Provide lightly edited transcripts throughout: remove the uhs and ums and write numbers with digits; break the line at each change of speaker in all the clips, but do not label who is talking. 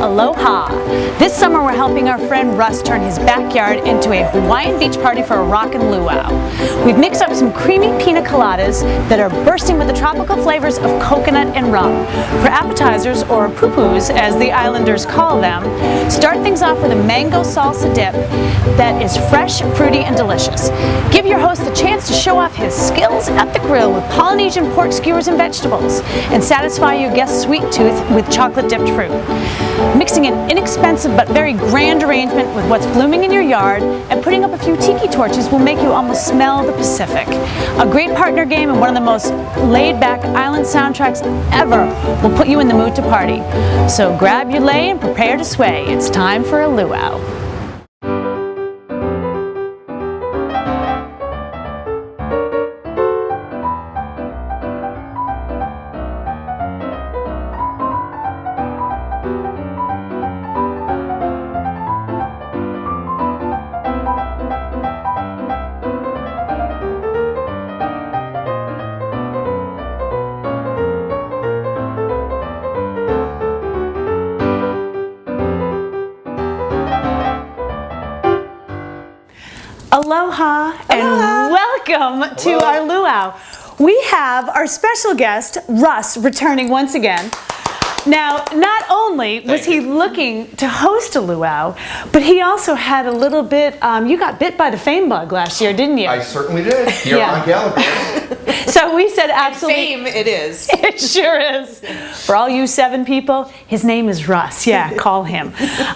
Aloha. This summer we're helping our friend Russ turn his backyard into a Hawaiian beach party for a rockin' luau. We've mixed up some creamy pina coladas that are bursting with the tropical flavors of coconut and rum. For appetizers, or poo-poos as the islanders call them, start things off with a mango salsa dip that is fresh, fruity, and delicious. Give your host the chance to show off his skills at the grill with Polynesian pork skewers and vegetables, and satisfy your guest's sweet tooth with chocolate-dipped fruit. Mixing an inexpensive but very grand arrangement with what's blooming in your yard and putting up a few tiki torches will make you almost smell the Pacific. A great partner game and one of the most laid-back island soundtracks ever will put you in the mood to party. So grab your lei and prepare to sway. It's time for a luau. Aloha and welcome to our luau. We have our special guest, Russ, returning once again. Now, not only was he looking to host a luau, but he also had a little bit, you got bit by the fame bug last year, didn't you?
I certainly did, here on Gala.
So we said absolutely.
Fame it is.
It sure is. For all you 7 people, his name is Russ. Yeah, call him.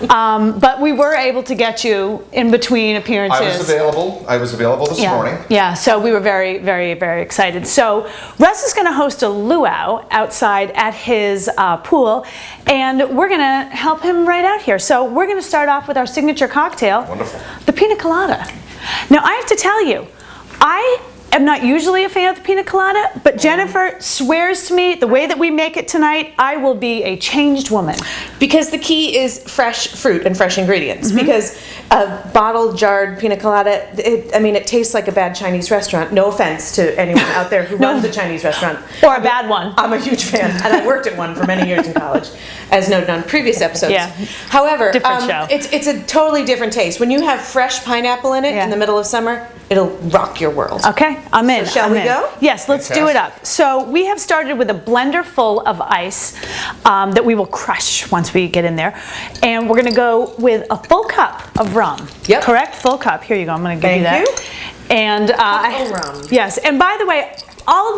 But we were able to get you in between appearances.
I was available this morning.
Yeah, so we were very, very, very excited. So Russ is going to host a luau outside at his pool, and we're going to help him right out here. So we're going to start off with our signature cocktail.
Wonderful.
The Pina Colada. Now I have to tell you, I am not usually a fan of the Pina Colada, but Jennifer swears to me the way that we make it tonight, I will be a changed woman.
Because the key is fresh fruit and fresh ingredients. Because a bottled, jarred Pina Colada, it tastes like a bad Chinese restaurant. No offense to anyone out there who runs a Chinese restaurant.
Or a bad one.
I'm a huge fan, and I worked at one for many years in college, as noted on previous episodes.
Yeah.
However,
Different show.
It's a totally different taste. When you have fresh pineapple in it in the middle of summer, it'll rock your world.
Okay, I'm in.
So shall we go?
Yes, let's do it up. So we have started with a blender full of ice that we will crush once we get in there. And we're going to go with a full cup of rum.
Yep.
Correct? Full cup. Here you go. I'm going to give you that. And
rum.
Yes. And by the way, all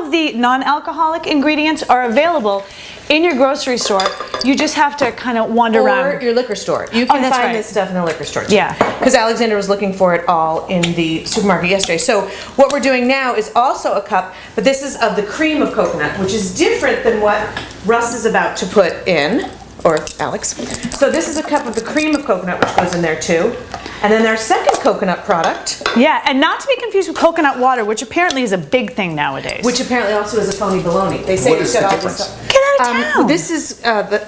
of the non-alcoholic ingredients are available in your grocery store. You just have to kind of wander around.
Or your liquor store. You can
that's
find
right.
this stuff in the liquor store too.
Yeah.
Because Alexander was looking for it all in the supermarket yesterday. So what we're doing now is also a cup, but this is of the cream of coconut, which is different than what Russ is about to put in, or Alex. So this is a cup of the cream of coconut, which goes in there too. And then our second coconut product.
Yeah, and not to be confused with coconut water, which apparently is a big thing nowadays.
Which apparently also is a phony baloney. They say
What
it's
is
got
the
all this
difference?
stuff.
Get out of town.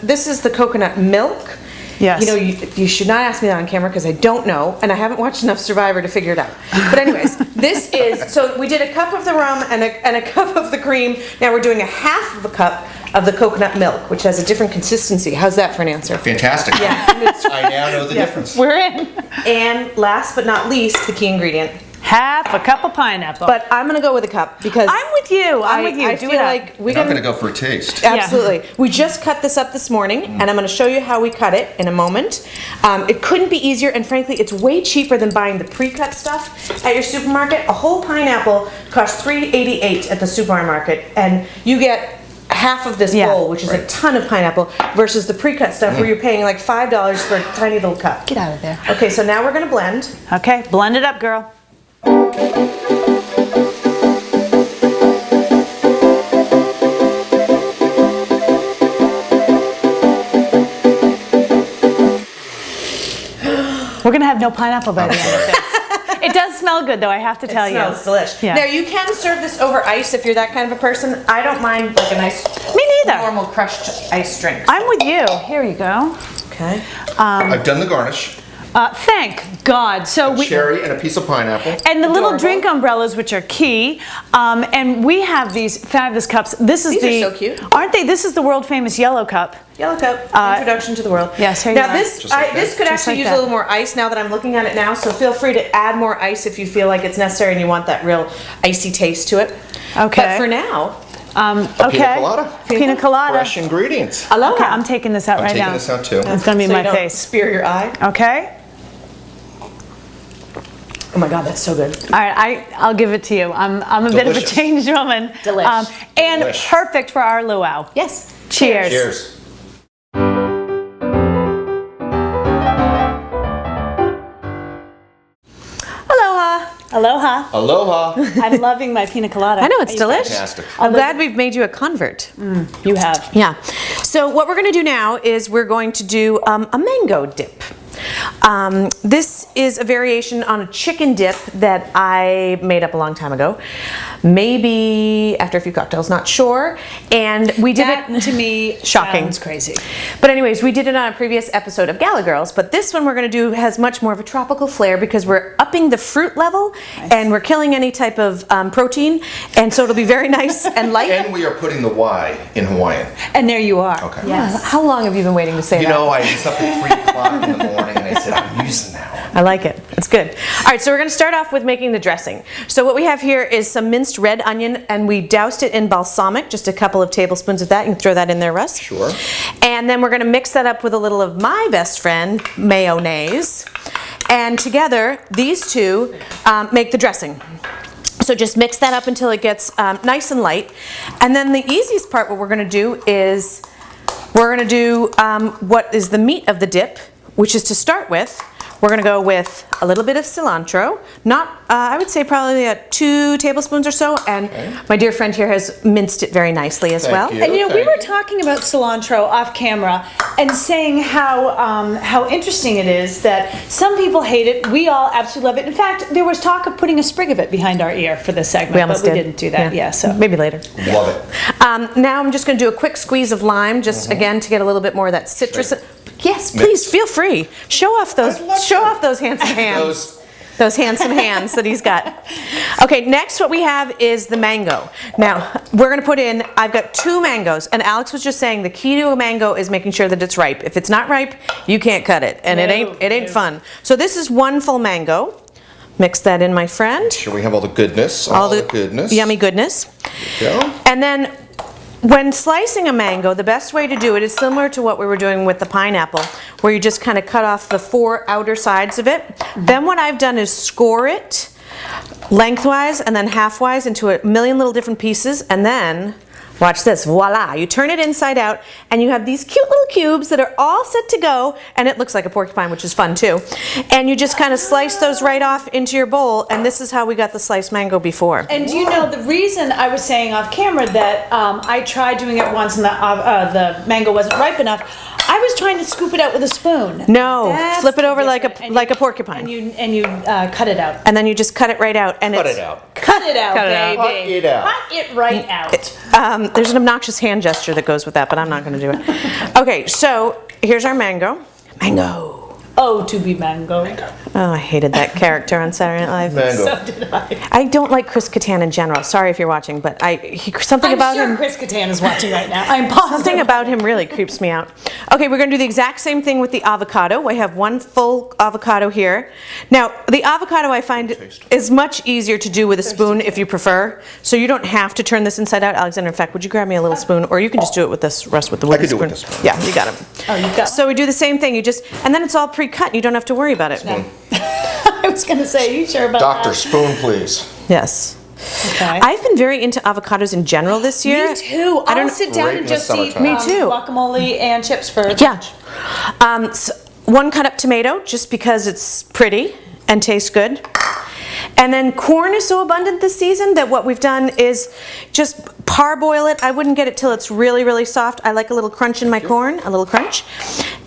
This is the coconut milk.
Yes.
You know, you should not ask me that on camera because I don't know, and I haven't watched enough Survivor to figure it out. But anyways, this is, so we did a cup of the rum and a cup of the cream. Now we're doing a half of a cup of the coconut milk, which has a different consistency. How's that for an answer?
Fantastic.
Yeah.
I now know the difference.
We're in.
And last but not least, the key ingredient.
Half a cup of pineapple.
But I'm going to go with a cup because
I'm with you. I'm with you.
I
Do
feel
it up.
like we
And I'm
got
going to go for a taste.
Absolutely. We just cut this up this morning, and I'm going to show you how we cut it in a moment. It couldn't be easier, and frankly, it's way cheaper than buying the pre-cut stuff at your supermarket. A whole pineapple costs $3.88 at the supermarket, and you get half of this bowl, which is a ton of pineapple, versus the pre-cut stuff where you're paying like $5 for a tiny little cup.
Get out of there.
Okay, so now we're going to blend.
Okay, blend it up, girl. We're going to have no pineapple by the end of this. It does smell good, though, I have to tell you.
It smells delish.
Yeah.
Now, you can serve this over ice if you're that kind of a person. I don't mind like a nice,
Me neither.
normal crushed ice drink.
I'm with you. Here you go.
Okay.
I've done the garnish.
Thank God. So
A cherry and a piece of pineapple.
and the little
Adorable.
drink umbrellas, which are key. And we have these fabulous cups. This is
These are so cute.
Aren't they? This is the world famous yellow cup.
Yellow cup, introduction to the world.
yes, here you
now
are.
this
Just like
this
that.
could
Just
actually
like
use
that.
a little more ice now that I'm looking at it now. So feel free to add more ice if you feel like it's necessary and you want that real icy taste to it.
Okay.
But for now,
Okay.
Pina colada.
Pina colada.
Fresh ingredients.
aloha.
Okay, I'm taking this out
I'm
right
taking
now.
this out too.
It's gonna be
So you
my
don't
face.
spear your eye.
Okay.
Oh my God, that's so good.
All right, I'll give it to you. I'm a bit of a
Delicious.
changed woman.
Delish.
And
Delish.
perfect for our luau.
Yes.
Cheers.
Cheers.
Aloha.
Aloha.
Aloha.
I'm loving my pina colada.
I know it's
Are you
delicious.
Fantastic.
I'm glad we've made you a convert.
You have.
Yeah. So what we're going to do now is we're going to do a mango dip. This is a variation on a chicken dip that I made up a long time ago. Maybe after a few cocktails, not sure. And we did
That
it
to me
shocking.
sounds crazy.
But anyways, we did it on a previous episode of Gala Girls, but this one we're going to do has much more of a tropical flair because we're upping the fruit level and we're killing any type of protein, and so it'll be very nice and light.
And we are putting the Y in Hawaiian.
And there you are.
Okay.
Yes.
How long have you been waiting to say
You
that?
know, I was up at 3 o'clock in the morning and I said, I'm using that one.
I like it. It's good. All right, so we're going to start off with making the dressing. So what we have here is some minced red onion, and we doused it in balsamic, just a couple of tablespoons of that. You can throw that in there, Russ.
Sure.
And then we're going to mix that up with a little of my best friend, mayonnaise. And together, these two make the dressing. So just mix that up until it gets nice and light. And then the easiest part, what we're going to do is we're going to do what is the meat of the dip, which is to start with, we're going to go with a little bit of cilantro, not, I would say probably 2 tablespoons or so, and my dear friend here has minced it very nicely as
Thank
well.
you.
And you know, we
Thank
were
you.
talking about cilantro off camera and saying how interesting it is that some people hate it. We all absolutely love it. In fact, there was talk of putting a sprig of it behind our ear for this segment,
We almost
but we
did.
didn't do that. Yeah, so
Maybe later.
Love it.
Now I'm just going to do a quick squeeze of lime, just again to get a little bit more of that citrus. Yes, please feel free. Show off those.
I'd love
Show
to.
off those handsome hands.
Those-
Those handsome hands that he's got. Okay, next what we have is the mango. Now, we're gonna put in, I've got 2 mangoes, and Alex was just saying the key to a mango is making sure that it's ripe. If it's not ripe, you can't cut it, and it ain't
No.
fun. So this is 1 full mango. Mix that in, my friend.
Sure, we have all the goodness. All the goodness.
Yummy goodness.
There you go.
And then when slicing a mango, the best way to do it is similar to what we were doing with the pineapple, where you just kind of cut off the 4 outer sides of it. Then what I've done is score it lengthwise and then halfwise into a million little different pieces, and then watch this, voila, you turn it inside out and you have these cute little cubes that are all set to go, and it looks like a porcupine, which is fun too. And you just kind of slice those right off into your bowl, and this is how we got the sliced mango before.
And do you know the reason I was saying off camera that I tried doing it once and the mango wasn't ripe enough? I was trying to scoop it out with a spoon.
No,
That's
flip it over like
different.
a
And
like
you-
a porcupine.
And you cut it out.
And then you just cut it right out, and
Cut
it's
it out.
Cut it out,
Cut it out.
baby.
Cut it out.
Cut it right out.
there's an obnoxious hand gesture that goes with that, but I'm not going to do it. Okay, so here's our mango. Mango.
Oh, to be mango.
Oh, I hated that character on Saturday Night Live.
Mango.
So did I.
I don't like Chris Kattan in general. Sorry if you're watching, but something
I'm
about
sure
him.
Chris Kattan is watching right now. I'm positive.
Something about him really creeps me out. Okay, we're going to do the exact same thing with the avocado. I have 1 full avocado here. Now, the avocado I find is much easier to do with a spoon if you prefer. So you don't have to turn this inside out. Alexander, in fact, would you grab me a little spoon? Or you can just do it with this, Russ, with the wooden
could do it
spoon.
with this spoon.
Yeah, you got it.
Oh, you've got
So we do the same thing. You just, and then it's all pre-cut. You don't have to worry about it.
I was going to say, are you sure about
Doctor,
that?
spoon, please.
Yes.
Okay.
I've been very into avocados in general this year.
Me too.
I don't
I'll sit down
Great
and
in the
just eat
summertime.
Me too.
guacamole and chips for
Yeah. 1 cut up tomato, just because it's pretty and tastes good. And then corn is so abundant this season that what we've done is just parboil it. I wouldn't get it till it's really, really soft. I like a little crunch in my corn, a little crunch.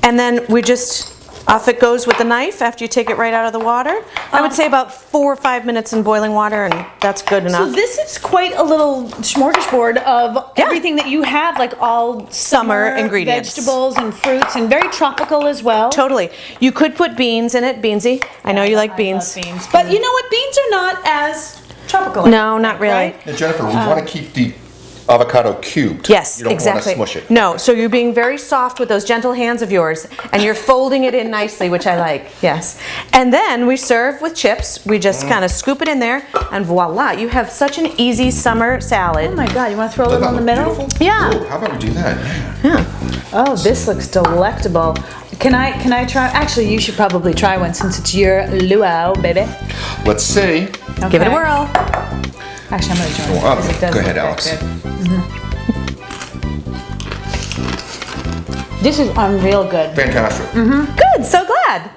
And then we just Off it goes with the knife after you take it right out of the water. I would say about 4 or 5 minutes in boiling water, and that's good enough.
So this is quite a little smorgasbord of everything that you have, like all
Summer ingredients.
vegetables and fruits, and very tropical as well.
Totally. You could put beans in it, Beansy. I know you like beans.
I love beans. But you know what? Beans are not as tropical.
No, not really.
Right?
Now, Jennifer, we want to keep the avocado cubed.
Yes,
you don't
exactly.
want to smush it.
No, so you're being very soft with those gentle hands of yours, and you're folding it in nicely, which I like. Yes. And then we serve with chips. We just kind of scoop it in there, and voila, you have such an easy summer salad.
Oh my God! You want to throw a
Doesn't
little in
that
the
look
middle?
beautiful?
Yeah.
Ooh, how about we do that?
Oh, this looks delectable. Can I try? Actually, you should probably try one since it's your luau, baby.
Let's see.
Okay.
Give it a whirl.
Actually, I'm gonna join it
Oh,
'cause it does
go ahead,
look
Alex.
that good. This is unreal good.
Fantastic.
Good, so glad.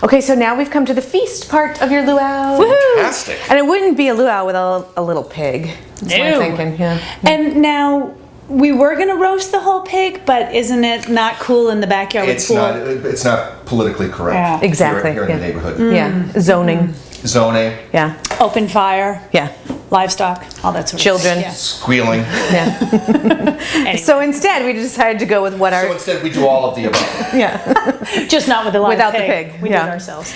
Okay, so now we've come to the feast part of your luau.
Fantastic.
And it wouldn't be a luau without a little pig. That's what I'm
No.
thinking, yeah.
And now we were gonna roast the whole pig, but isn't it not cool in the backyard?
It's
with
not. It's not politically correct.
Yeah.
Exactly,
Here in
yeah.
the neighborhood.
Yeah, zoning,
Zoning,
yeah,
open fire,
yeah,
livestock, all that sort of
Children.
stuff.
squealing.
yeah.
Anyway,
So instead, we decided to go with what
So
our,
instead, we do all of the above.
yeah.
just not with the live
Without the
pig.
pig,
We
yeah.
did it ourselves.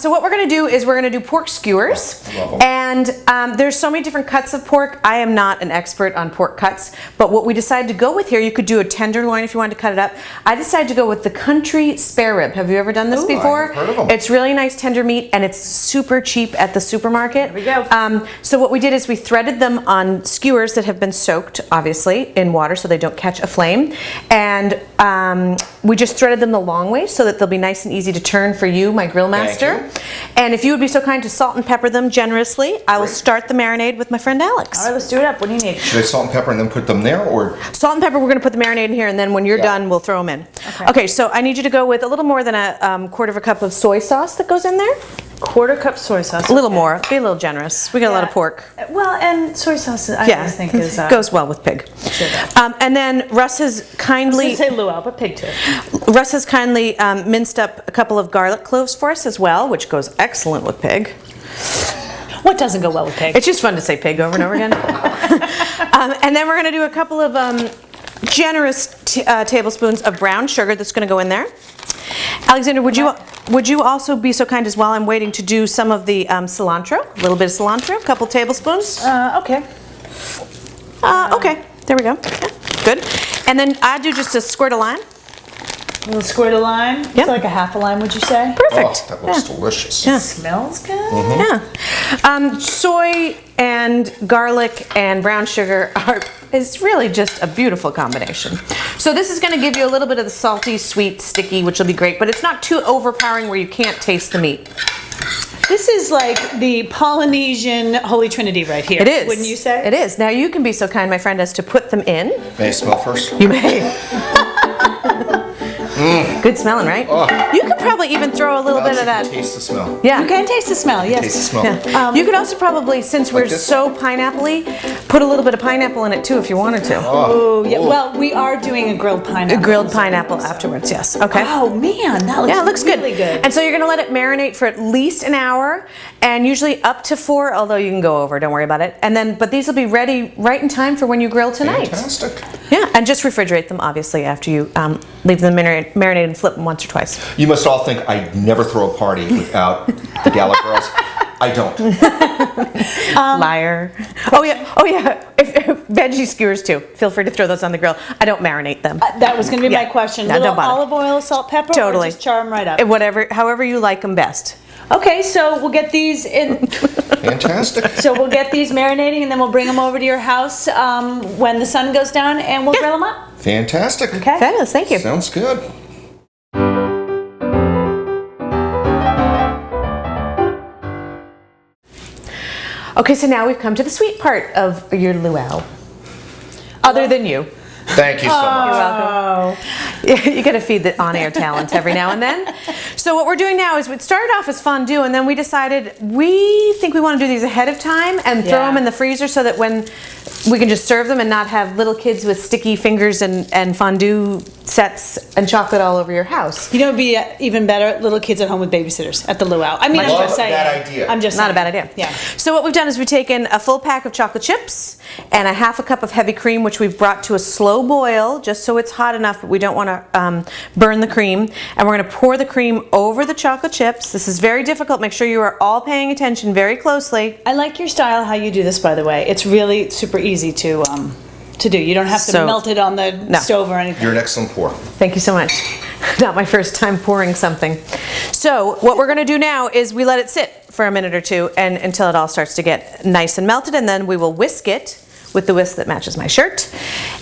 So what we're gonna do is we're gonna do pork skewers.
Love 'em.
And there's so many different cuts of pork. I am not an expert on pork cuts, but what we decided to go with here, you could do a tenderloin if you wanted to cut it up. I decided to go with the country spare rib. Have you ever done this
Ooh,
before?
I've heard of 'em.
It's really nice tender meat, and it's super cheap at the supermarket.
There we go.
So what we did is we threaded them on skewers that have been soaked, obviously, in water so they don't catch a flame. And we just threaded them the long way so that they'll be nice and easy to turn for you, my grill master.
you.
And if you would be so kind to salt and pepper them generously, I will
Great.
start the marinade with my friend Alex.
All right, let's do it up. What do you need?
Should I salt and pepper and then put them there, or
Salt and pepper, we're gonna put the marinade in here, and then when you're
Yeah.
done, we'll throw them in. Okay, so I need you to go with a little more than a quarter of a cup of soy sauce that goes in there.
Quarter cup soy sauce.
A little more, be a little generous. We got a lot of pork.
Well, and soy sauce, I
Yeah,
always think is
goes well with pig.
Sure
And then Russ has
I
kindly
say luau, but pig too.
minced up a couple of garlic cloves for us as well, which goes excellent with pig.
What doesn't go well with pig?
It's just fun to say pig over and over again. And then we're going to do a couple of generous tablespoons of brown sugar that's going to go in there. Alexander, would you also be so kind as while I'm waiting to do some of the cilantro, a little bit of cilantro, a couple tablespoons.
Okay.
Okay, there we go. Yeah, good. And then I do just a squirt of lime.
A little squirt of lime.
Yep.
It's like a half a lime, would you say?
Perfect.
oh, that looks delicious.
Yeah.
Smells good.
Yeah. Soy and garlic and brown sugar is really just a beautiful combination. So this is going to give you a little bit of the salty, sweet, sticky, which will be great, but it's not too overpowering where you can't taste the meat.
This is like the Polynesian Holy Trinity right here.
It is.
Wouldn't you say?
It is. Now you can be so kind, my friend, as to put them in.
May I smell first?
You may. Good smelling, right? You could probably even throw a little bit of that.
Taste the smell.
Yeah.
You can taste the smell, yes.
Taste the smell.
Yeah. You could also probably, since we're
this?
so pineapple-y, put a little bit of pineapple in it too if you wanted to.
Oh, yeah. Well, we are doing a grilled pineapple.
A grilled pineapple afterwards, yes. Okay.
Oh man, that looks
Yeah, it looks
really
good.
good.
And so you're going to let it marinate for at least an hour, and usually up to 4, although you can go over, don't worry about it. And then, but these will be ready right in time for when you grill tonight.
Fantastic.
Yeah, and just refrigerate them, obviously, after you leave them marinate and flip them once or twice.
You must all think I never throw a party without the Gala girls. I don't.
Liar. Oh yeah. If veggie skewers too. Feel free to throw those on the grill. I don't marinate them.
That was going to be my
Yeah.
question.
No,
Little
don't bother.
olive oil, salt, pepper,
Totally.
or just char them right up?
Whatever, however you like them best.
Okay, so we'll get these in.
Fantastic.
So we'll get these marinating, and then we'll bring them over to your house when the sun goes down, and we'll grill them up.
Fantastic.
Okay.
Fabulous, thank you.
Sounds good.
Okay, so now we've come to the sweet part of your luau. Other than you.
Thank you so much.
You're welcome. You gotta feed the on-air talent every now and then. So what we're doing now is we started off as fondue, and then we decided we think we want to do these ahead of time and throw them in the freezer so that when we can just serve them and not have little kids with sticky fingers and fondue sets and chocolate all over your house.
You know, it'd be even better, little kids at home with babysitters at the luau. I mean, I'm just saying.
That idea.
I'm just
Not
saying.
a bad idea.
Yeah.
So what we've done is we've taken a full pack of chocolate chips and a half a cup of heavy cream, which we've brought to a slow boil just so it's hot enough, but we don't want to burn the cream. And we're going to pour the cream over the chocolate chips. This is very difficult. Make sure you are all paying attention very closely.
I like your style, how you do this, by the way. It's really super easy to do. You don't have to melt it on the stove or anything.
You're an excellent pour.
Thank you so much. Not my first time pouring something. So what we're going to do now is we let it sit for a minute or two and until it all starts to get nice and melted, and then we will whisk it with the whisk that matches my shirt.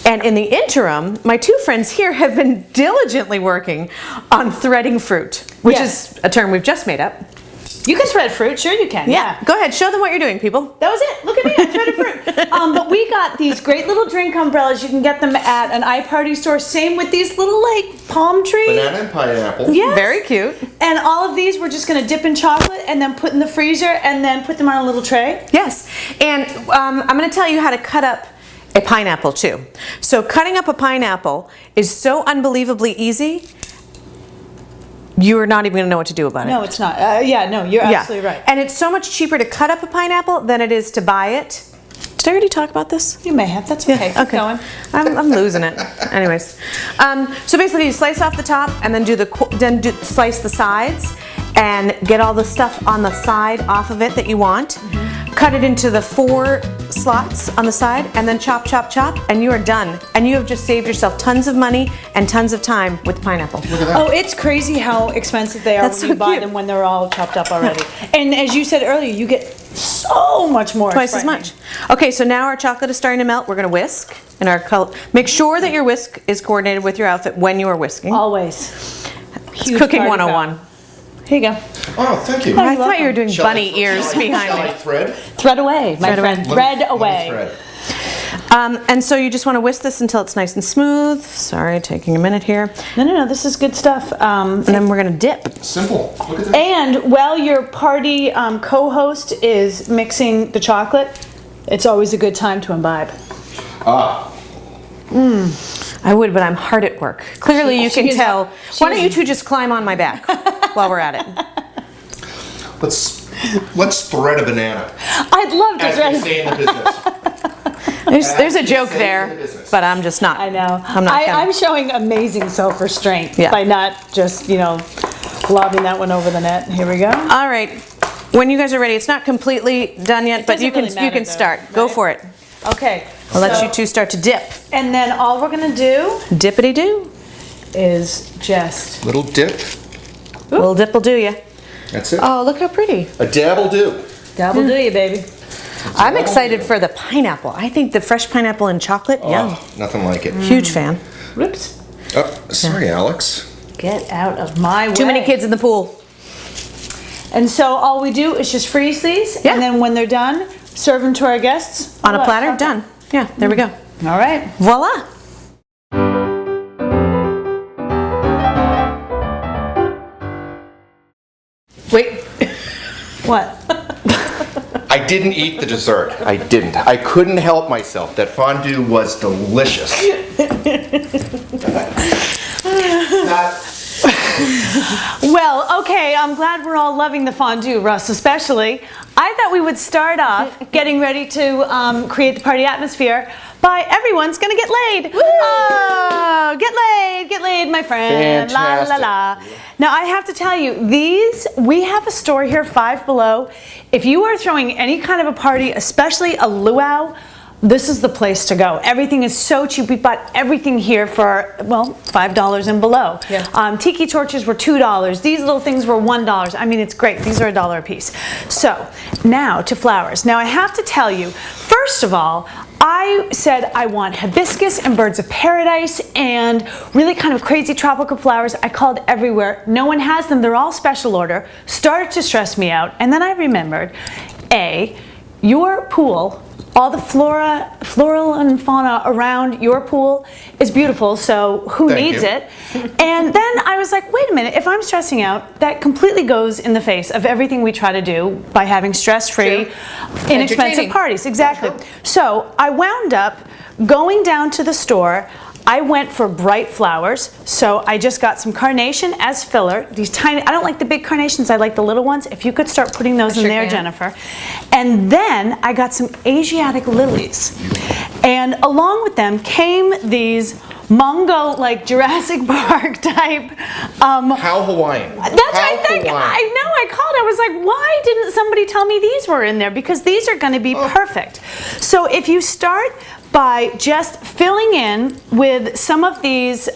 And in the interim, my two friends here have been diligently working on threading fruit, which is a term we've just made up.
You can thread fruit, sure you can.
Yeah, go ahead, show them what you're doing, people.
That was it. Look at me, I threaded fruit. But we got these great little drink umbrellas. You can get them at an iParty store. Same with these little like palm tree.
Banana and pineapple.
Yes.
Very cute.
And all of these we're just going to dip in chocolate and then put in the freezer and then put them on a little tray.
Yes, and I'm going to tell you how to cut up a pineapple too. So cutting up a pineapple is so unbelievably easy. You are not even going to know what to do about it.
No, it's not. You're absolutely right.
And it's so much cheaper to cut up a pineapple than it is to buy it. Did I already talk about this?
You may have. That's okay. Keep going.
I'm losing it. Anyways, so basically you slice off the top and then slice the sides and get all the stuff on the side off of it that you want. Cut it into the 4 slots on the side and then chop, chop, chop, and you are done. And you have just saved yourself tons of money and tons of time with pineapple.
Look at that.
Oh, it's crazy how expensive they are
That's
when you
so
buy
cute.
them when they're all chopped up already. And as you said earlier, you get so much more.
Twice as much. Okay, so now our chocolate is starting to melt. We're going to whisk. And make sure that your whisk is coordinated with your outfit when you are whisking.
Always.
It's cooking 101.
Here you go.
Oh, thank you.
I thought you were doing
Shall
bunny
I-
ears behind
shall I
me.
thread?
Thread away, my
Thread away.
friend. Thread
Let me
away.
thread.
And so you just want to whisk this until it's nice and smooth. Sorry, taking a minute here.
No, this is good stuff.
And then we're going to dip.
Simple. Look at that.
And while your party co-host is mixing the chocolate, it's always a good time to imbibe.
I would, but I'm hard at work. Clearly you can
is-
tell.
she
Why don't
is-
you two just climb on my back while we're at it?
Let's thread a banana,
I'd love to
as
thread.
we say in the business.
There's a
As
joke
we say in the
there,
business.
but I'm just not.
I know.
I'm not gonna.
I'm showing amazing self-restraint
Yeah.
by not just, lobbing that one over the net. Here we go.
All right. When you guys are ready, it's not completely done yet, but
doesn't
you can
really matter, though,
start. Go
right?
for it.
Okay.
I'll let you two start to dip.
And then all we're gonna do
Dippity do.
is just.
Little dip.
Little dip will do you.
That's it.
Oh, look how pretty.
A dab will do.
Double do you, baby.
I'm excited for the pineapple. I think the fresh pineapple and chocolate, yeah.
Oh, nothing like it.
Huge fan.
Whoops.
Oh, sorry, Alex.
Get out of my way.
Too many kids in the pool.
And so all we do is just freeze these,
Yeah.
and then when they're done, serve them to our guests.
On a
Voila.
platter, done. Yeah, there we go.
All right.
Voila. Wait.
What?
I didn't eat the dessert. I didn't. I couldn't help myself. That fondue was delicious.
Well, okay, I'm glad we're all loving the fondue, Russ, especially. I thought we would start off getting ready to create the party atmosphere by everyone's gonna get laid. Oh, get laid, my friend.
Fantastic.
La, la, la. Now, I have to tell you, we have a store here, Five Below. If you are throwing any kind of a party, especially a luau, this is the place to go. Everything is so cheap. We bought everything here for, well, $5 and below.
Yeah.
Tiki torches were $2. These little things were $1. I mean, it's great. These are $1 a piece. So now to flowers. Now I have to tell you, first of all, I said I want hibiscus and birds of paradise and really kind of crazy tropical flowers. I called everywhere. No one has them. They're all special order. Started to stress me out. And then I remembered, A, your pool all the floral and fauna around your pool is beautiful, so who
Thank
needs
you.
it? And then I was like, wait a minute, if I'm stressing out, that completely goes in the face of everything we try to do by having stress-free,
True.
inexpensive
Entertaining.
parties. Exactly. So I wound up going down to the store. I went for bright flowers, so I just got some carnation as filler. These tiny, I don't like the big carnations, I like the little ones. If you could start putting those in
sure
there,
can.
Jennifer. And then I got some Asiatic lilies. And along with them came these Mungo, like Jurassic Park type.
How Hawaiian.
That's what I
How
think.
Hawaiian.
I know, I called. I was like, why didn't somebody tell me these were in there? Because these are going to be perfect. So if you start by just filling in with some of these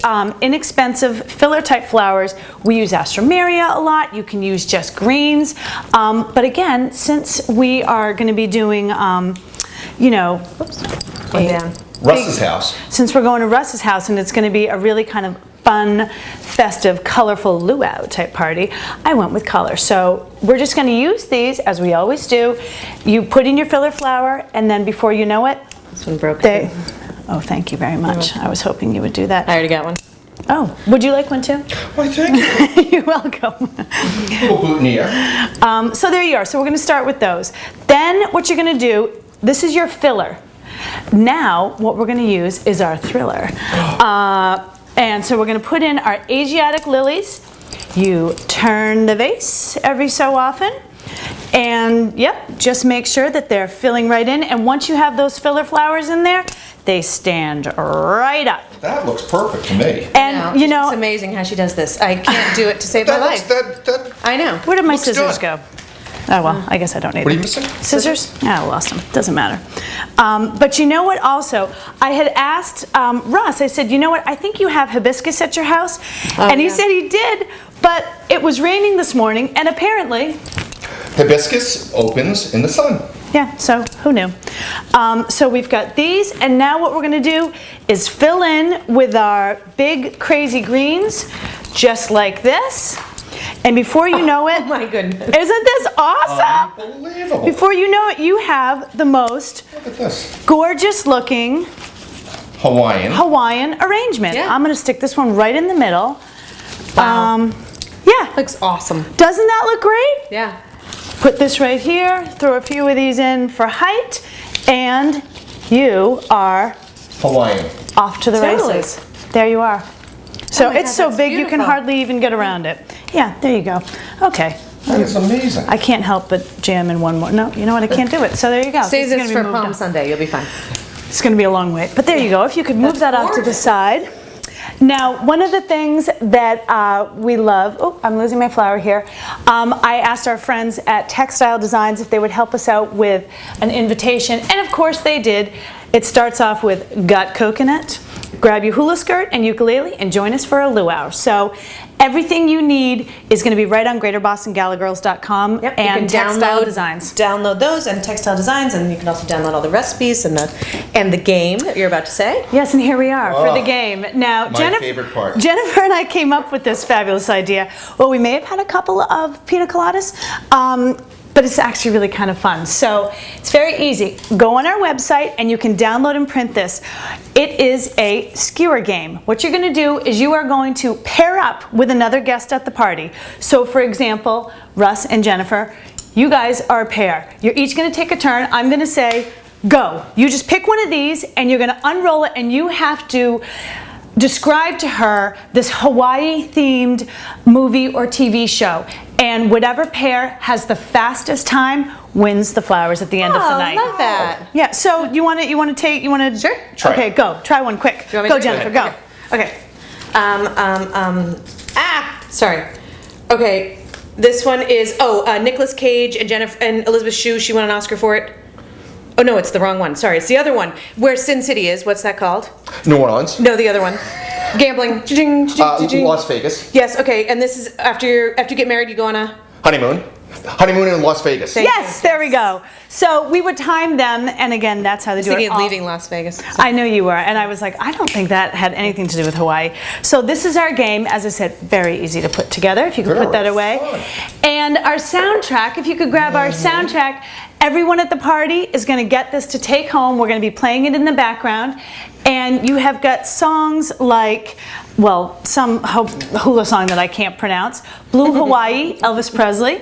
inexpensive filler type flowers. We use Astromeria a lot. You can use just greens. But again, since we are going to be doing, you know,
Russ's house.
since we're going to Russ's house and it's going to be a really kind of fun, festive, colorful luau type party, I went with color. So we're just going to use these as we always do. You put in your filler flower, and then before you know it,
This one broke.
oh, thank you very much. I was hoping you would do that.
I already got one.
Oh, would you like one too?
Why, thank you.
You're welcome.
Little boutonniere.
So there you are. So we're going to start with those. Then what you're going to do, this is your filler. Now what we're going to use is our thriller. And so we're going to put in our Asiatic lilies. You turn the vase every so often. And yep, just make sure that they're filling right in. And once you have those filler flowers in there, they stand right up.
That looks perfect to me.
And you know,
it's amazing how she does this. I can't do it to save my life. I know.
where did my
looks
scissors
good.
go? Oh well, I guess I don't need
What are
them.
you missing?
Scissors? Yeah, I lost them. Doesn't matter. But you know what also? I had asked Russ, I said, you know what, I think you have hibiscus at your house. And he
yeah.
said he did, but it was raining this morning, and apparently,
Hibiscus opens in the sun.
yeah, so who knew? So we've got these, and now what we're gonna do is fill in with our big crazy greens, just like this. And before you know it,
Oh my goodness.
isn't this awesome?
Unbelievable.
Before you know it, you have the most
Look at this.
gorgeous looking Hawaiian arrangement.
Yeah.
I'm gonna stick this one right in the middle.
Wow.
Yeah,
Looks awesome.
doesn't that look great?
Yeah.
Put this right here, throw a few of these in for height, and you are
Hawaiian.
off to the
Totally.
races. There you are. So
Oh my
it's
God,
so
that's
big you can
beautiful.
hardly even get around it. Yeah, there you go. Okay.
That is amazing.
I can't help but jam in one more. No, you know what? I can't do it. So there you go.
Save
It's gonna
this
be
for
moved
Palm
on.
Sunday. You'll be fine.
It's going to be a long wait. But there you go. If you could move
That's
that off to the
gorgeous.
side. Now, one of the things that we love, oh, I'm losing my flower here. I asked our friends at Textile Designs if they would help us out with an invitation, and of course they did. It starts off with got coconut, grab your hula skirt and ukulele, and join us for a luau. So everything you need is going to be right on greaterbostongallagirls.com
Yep, you
and
can
Textile Designs.
Download those and Textile Designs, and you can also download all the recipes and the game that you're about to say.
Yes, and here we are for the
Oh,
game. Now,
my favorite part.
Jennifer and I came up with this fabulous idea. Well, we may have had a couple of Pina Coladas, but it's actually really kind of fun. So it's very easy. Go on our website and you can download and print this. It is a skewer game. What you're going to do is you are going to pair up with another guest at the party. So for example, Russ and Jennifer, you guys are a pair. You're each going to take a turn. I'm going to say, go. You just pick one of these and you're going to unroll it, and you have to describe to her this Hawaii themed movie or TV show. And whatever pair has the fastest time wins the flowers at the end of the night.
love that.
Yeah, so you want to
Sure.
Try
Okay,
it.
go. Try one quick.
You want me
Go,
to?
Jennifer, go. Okay.
Sorry. Okay, this one is, Nicolas Cage and Jennifer and Elizabeth Shue, she won an Oscar for it. Oh no, it's the wrong one. Sorry, it's the other one. Where Sin City is. What's that called?
New Orleans.
No, the other one. Gambling. Cha-ching, cha-ching, cha-ching.
Las Vegas.
Yes. Okay. And this is after you get married, you go on a.
Honeymoon. Honeymoon in Las Vegas.
Thank
Yes, there we go. So we would time them, and again, that's how they do
Thinking
it.
of leaving Las Vegas.
I know you were, and I was like, I don't think that had anything to do with Hawaii. So this is our game. As I said, very easy to put together, if you could put that
Very
away.
fun.
And our soundtrack, if you could grab our soundtrack, Everyone at the party is going to get this to take home. We're going to be playing it in the background. And you have got songs like, well, some hula song that I can't pronounce. Blue Hawaii, Elvis Presley.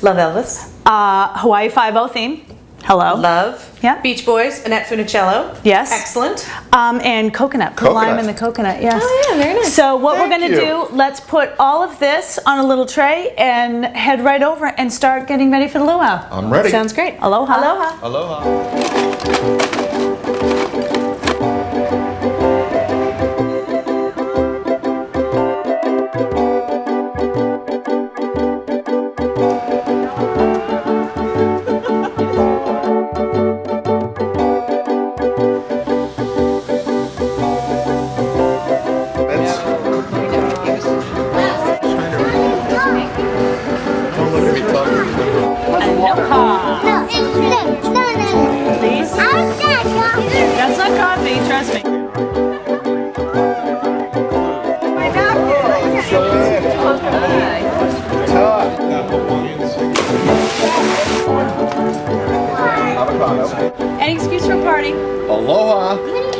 Love Elvis.
Hawaii Five-0 theme. Hello.
Love.
Yeah.
Beach Boys, Annette Funicello.
Yes.
Excellent.
And coconut. The lime and the coconut, yes.
Oh yeah, very nice.
So what we're
Thank
going to
you.
do, let's put all of this on a little tray and head right over and start getting ready for the luau.
I'm ready.
Sounds great.
Aloha.
Aloha.
Aloha.
Aloha.
No, it's no.
Please. That's not coffee, trust me. Any excuse for a party.
Aloha.